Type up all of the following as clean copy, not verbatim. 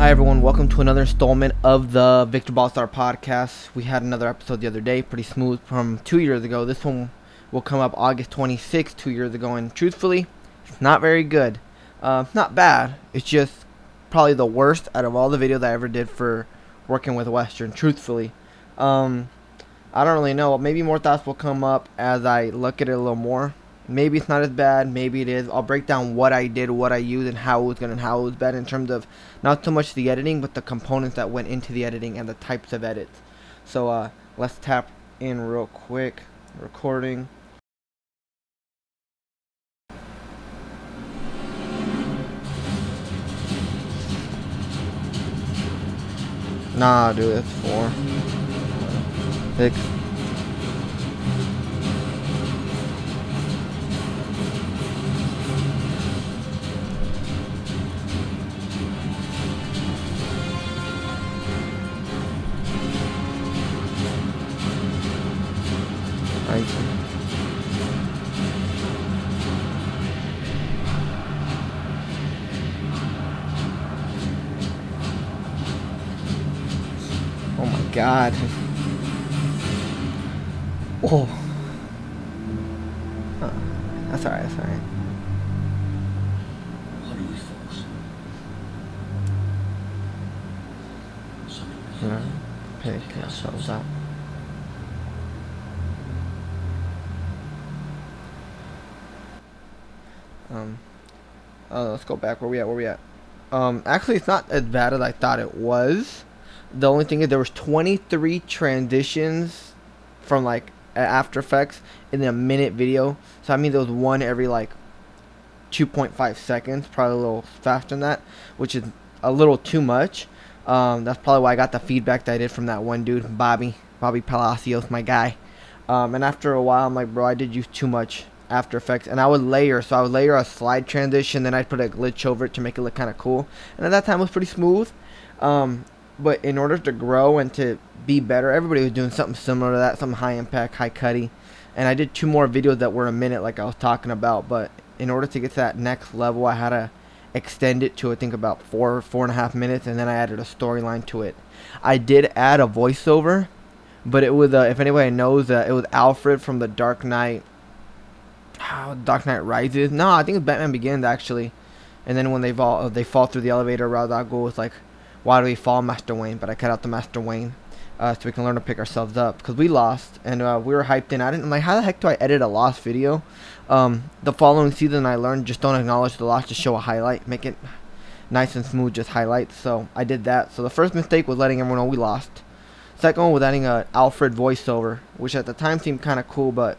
Hi everyone, welcome to another installment of the Victor Baltazar Podcast. We had another episode the other day, pretty smooth, from 2 years ago. This one will come up August 26th, 2 years ago, and truthfully, it's not very good. Not bad, it's just probably the worst out of all the videos I ever did for working with Western, truthfully. I don't really know, maybe more thoughts will come up as I look at it a little more. Maybe it's not as bad, maybe it is. I'll break down what I did, what I used, and how it was good and how it was bad in terms of not so much the editing, but the components that went into the editing and the types of edits. So let's tap in real quick. Recording. Nah, dude, it's 4. 6. Oh my god. Oh. Huh. That's alright, that's alright. How do we focus? Pick ourselves up. Let's go back. Where we at? Actually, it's not as bad as I thought it was. The only thing is there was 23 transitions from like After Effects in a minute video. So I mean there was one every like 2.5 seconds, probably a little faster than that, which is a little too much. That's probably why I got the feedback that I did from that one dude, Bobby Palacios, my guy. And after a while, I'm like, bro, I did use too much After Effects, and I would layer. So I would layer a slide transition, then I'd put a glitch over it to make it look kind of cool. And at that time, it was pretty smooth. But in order to grow and to be better, everybody was doing something similar to that, something high impact, high cutty. And I did 2 more videos that were a minute, like I was talking about. But in order to get to that next level, I had to extend it to I think about 4.5 minutes, and then I added a storyline to it. I did add a voiceover, but it was if anybody knows, it was Alfred from the Dark Knight. Dark Knight Rises. No, I think it's Batman Begins actually. And then when they fall through the elevator, Ra's al Ghul was like, "Why do we fall, Master Wayne?" But I cut out the Master Wayne, so we can learn to pick ourselves up, because we lost and we were hyped in. I'm like, how the heck do I edit a lost video? The following season, I learned just don't acknowledge the loss, just show a highlight, make it nice and smooth, just highlights. So I did that. So the first mistake was letting everyone know we lost. Second one was adding a Alfred voiceover, which at the time seemed kind of cool, but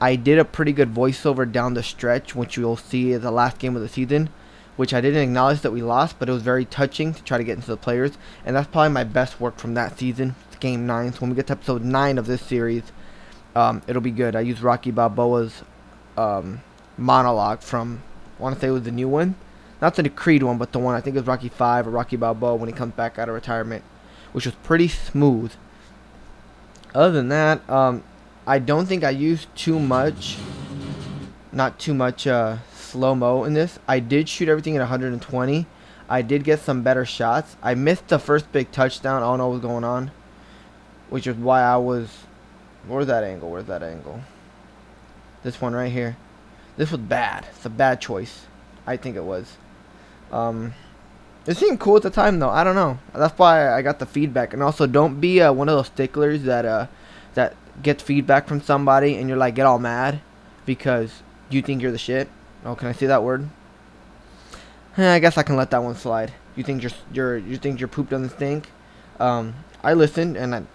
I did a pretty good voiceover down the stretch, which you'll see is the last game of the season, which I didn't acknowledge that we lost, but it was very touching to try to get into the players, and that's probably my best work from that season. It's game 9, so when we get to episode 9 of this series, it'll be good. I used Rocky Balboa's monologue from, I want to say it was the new one, not the Creed one, but the one, I think it was Rocky 5 or Rocky Balboa when he comes back out of retirement, which was pretty smooth. Other than that, I don't think I used too much slow-mo in this. I did shoot everything at 120. I did get some better shots. I missed the first big touchdown. I don't know what was going on, which is why I was... Where's that angle? This one right here. This was bad. It's a bad choice. I think it was. It seemed cool at the time, though. I don't know. That's why I got the feedback. And also, don't be one of those sticklers that gets feedback from somebody and you're like, get all mad because you think you're the shit. Oh, can I say that word? I guess I can let that one slide. You think your poop doesn't stink? I listened, and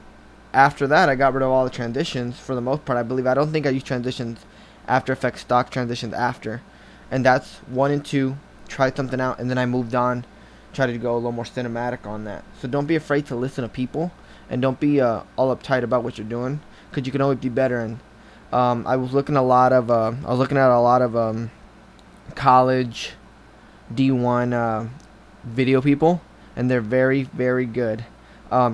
after that, I got rid of all the transitions for the most part. I don't think I used transitions, After Effects stock transitions after, and that's 1 and 2. Tried something out, and then I moved on. Tried to go a little more cinematic on that. So don't be afraid to listen to people, and don't be all uptight about what you're doing, because you can always be better. And I was looking at a lot of college D1 video people, and they're very, very good.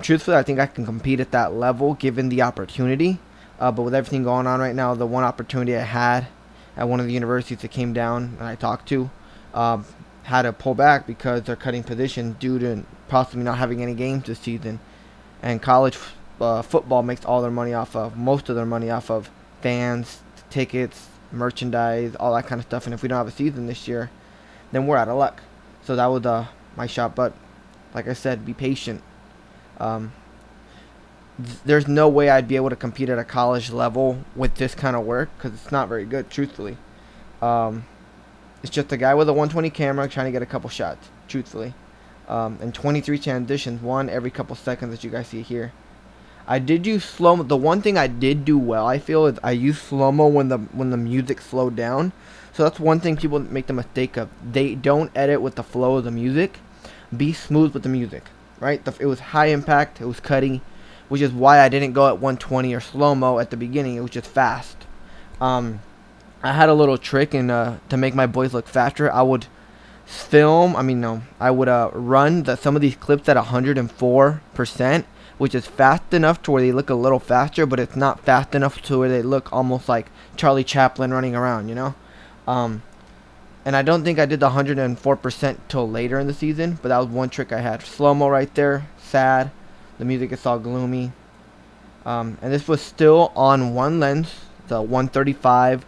Truthfully, I think I can compete at that level given the opportunity. But with everything going on right now, the one opportunity I had at one of the universities that came down and I talked to, had to pull back because they're cutting position due to possibly not having any games this season. And college football makes all their money off of, most of their money off of fans, tickets, merchandise, all that kind of stuff. And if we don't have a season this year, then we're out of luck. So that was my shot. But like I said, be patient. There's no way I'd be able to compete at a college level with this kind of work because it's not very good, truthfully. It's just a guy with a 120 camera trying to get a couple shots, truthfully. And 23 transitions, one every couple seconds, as you guys see here. I did use slow-mo. The one thing I did do well, I feel, is I used slow-mo when the music slowed down. So that's one thing people make the mistake of. They don't edit with the flow of the music. Be smooth with the music, right? It was high impact. It was cutting, which is why I didn't go at 120 or slow-mo at the beginning. It was just fast. I had a little trick to make my boys look faster. I would I would run some of these clips at 104%, which is fast enough to where they look a little faster, but it's not fast enough to where they look almost like Charlie Chaplin running around, you know? And I don't think I did the 104% till later in the season, but that was one trick I had. Slow-mo right there, sad. The music is all gloomy. And this was still on one lens, the 135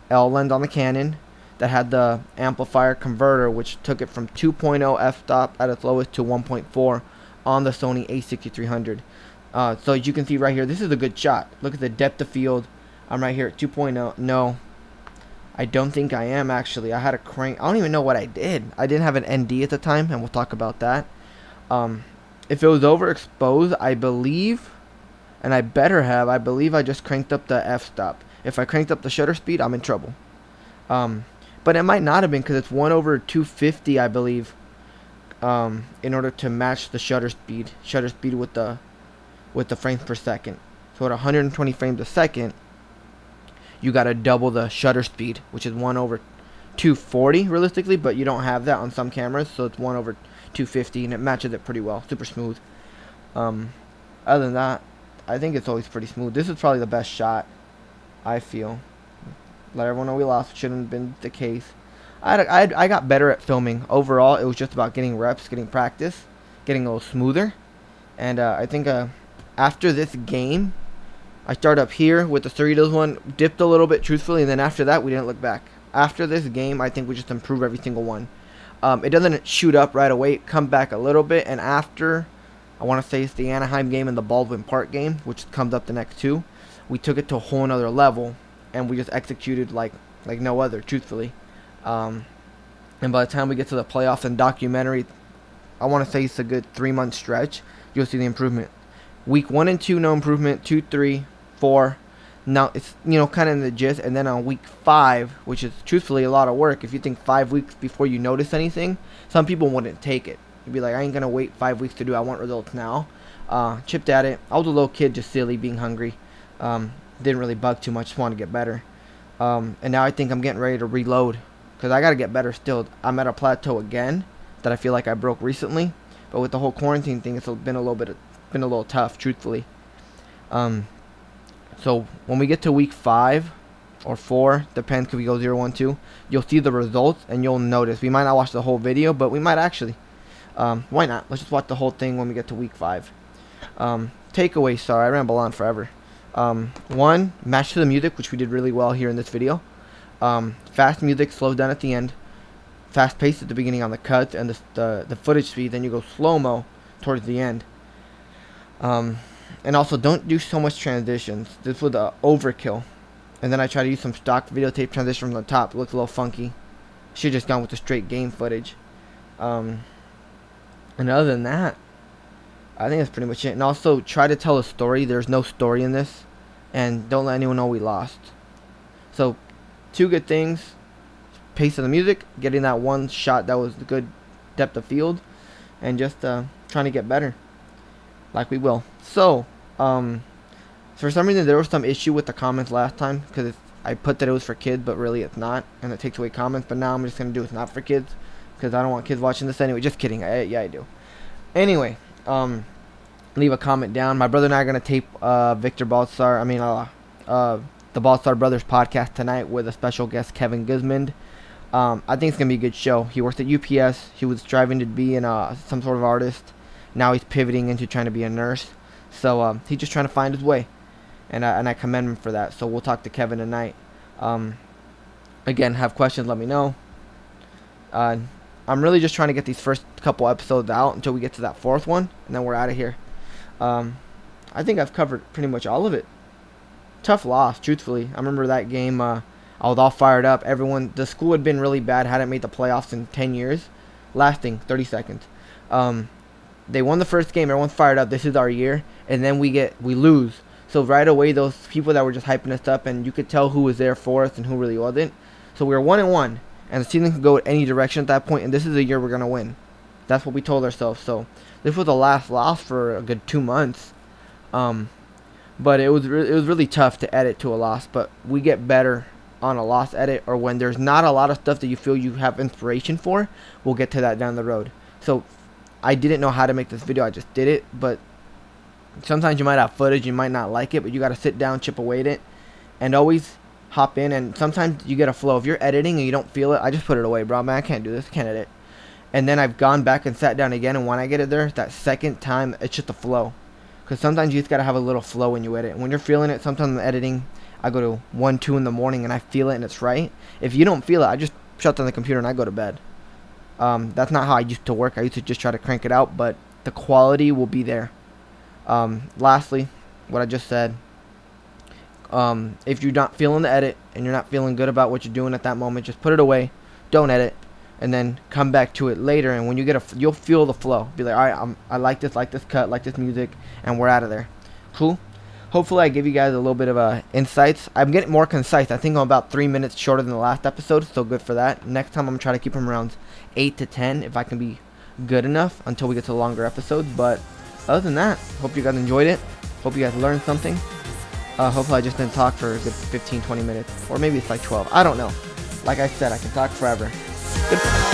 L lens on the Canon, that had the amplifier converter, which took it from 2.0 f-stop at its lowest to 1.4 on the Sony a6300. So as you can see right here, this is a good shot. Look at the depth of field. I'm right here at 2.0. No, I don't think I am, actually. I had a crank. I don't even know what I did. I didn't have an ND at the time, and we'll talk about that. If it was overexposed, I believe, and I better have, I believe I just cranked up the f-stop. If I cranked up the shutter speed, I'm in trouble. But it might not have been because it's 1/250, I believe, in order to match the shutter speed with the frames per second. So at 120 frames a second, you got to double the shutter speed, which is 1/240 realistically, but you don't have that on some cameras, so it's 1/250, and it matches it pretty well, super smooth. Other than that, I think it's always pretty smooth. This is probably the best shot, I feel. Let everyone know we lost. Shouldn't have been the case. I got better at filming. Overall, it was just about getting reps, getting practice, getting a little smoother. And I think after this game, I started up here with the Cerritos one, dipped a little bit, truthfully, and then after that, we didn't look back. After this game, I think we just improved every single one. It doesn't shoot up right away. It come back a little bit, and after, I want to say it's the Anaheim game and the Baldwin Park game, which comes up the next two, we took it to a whole nother level. And we just executed like no other, truthfully. And by the time we get to the playoffs and documentary, I want to say it's a good 3-month stretch. You'll see the improvement. Week 1 and 2, no improvement. 2, 3, 4. Now it's kind of in the gist. And then on week 5, which is truthfully a lot of work. If you think 5 weeks before you notice anything, some people wouldn't take it. You'd be like, I ain't gonna wait 5 weeks to do. I want results now. Chipped at it. I was a little kid, just silly, being hungry. Didn't really bug too much, just wanted to get better. And now I think I'm getting ready to reload because I got to get better still. I'm at a plateau again that I feel like I broke recently, but with the whole quarantine thing, it's been a little tough, truthfully. So when we get to week 5 or 4, depends, could we go 0, 1, 2, you'll see the results and you'll notice. We might not watch the whole video, but we might actually. Why not? Let's just watch the whole thing when we get to week 5. Takeaways, sorry, I ramble on forever. 1, match to the music, which we did really well here in this video. Fast music, slows down at the end. Fast pace at the beginning on the cuts and the footage speed. Then you go slow-mo towards the end. And also, don't do so much transitions. This was overkill. And then I try to use some stock videotape transition from the top. It looks a little funky. Should just gone with the straight game footage. And other than that, I think that's pretty much it. And also, try to tell a story. There's no story in this. And don't let anyone know we lost. So, 2 good things. Pace of the music. Getting that one shot that was a good depth of field. And just trying to get better. Like we will. So, for some reason, there was some issue with the comments last time. Because I put that it was for kids, but really it's not. And it takes away comments. But now I'm just going to do it's not for kids. Because I don't want kids watching this anyway. Just kidding. Yeah, I do. Anyway. Leave a comment down. My brother and I are going to tape Victor Baltazar, the Baltazar Brothers podcast tonight with a special guest, Kevin Guzman. I think it's gonna be a good show. He worked at UPS. He was striving to be some sort of artist. Now he's pivoting into trying to be a nurse. So he's just trying to find his way, and I commend him for that. So we'll talk to Kevin tonight. Again, have questions, let me know. I'm really just trying to get these first couple episodes out until we get to that fourth one, and then we're out of here. I think I've covered pretty much all of it. Tough loss, truthfully. I remember that game. I was all fired up. The school had been really bad, hadn't made the playoffs in 10 years, lasting 30 seconds. They won the first game. Everyone's fired up. This is our year, and then we lose. So right away, those people that were just hyping us up, and you could tell who was there for us and who really wasn't. So we were 1-1, and the season could go any direction at that point, and this is the year we're gonna win. That's what we told ourselves. So this was the last loss for a good 2 months. But it was really tough to edit to a loss. But we get better on a loss edit, or when there's not a lot of stuff that you feel you have inspiration for. We'll get to that down the road. So I didn't know how to make this video. I just did it. But sometimes you might have footage, you might not like it, but you got to sit down, chip away at it, and always hop in. And sometimes you get a flow. If you're editing and you don't feel it, I just put it away, bro. Man, I can't do this. I can't edit. And then I've gone back and sat down again, and when I get it there, that second time, it's just a flow. Because sometimes you just got to have a little flow when you edit. And when you're feeling it, sometimes in the editing, I go to 1, 2 in the morning, and I feel it, and it's right. If you don't feel it, I just shut down the computer, and I go to bed. That's not how I used to work. I used to just try to crank it out, but the quality will be there. Lastly, what I just said, if you're not feeling the edit and you're not feeling good about what you're doing at that moment, just put it away, don't edit, and then come back to it later. And when you you'll feel the flow. Be like, all right, I like this cut, like this music, and we're out of there. Cool. Hopefully I give you guys a little bit of insights. I'm getting more concise. I think I'm about 3 minutes shorter than the last episode, so good for that. Next time I'm gonna try to keep them around 8 to 10 if I can be good enough until we get to the longer episodes. But other than that, hope you guys enjoyed it. Hope you guys learned something. Hopefully I just didn't talk for a good 15-20 minutes, or maybe it's like 12. I don't know. Like I said, I can talk forever. Good.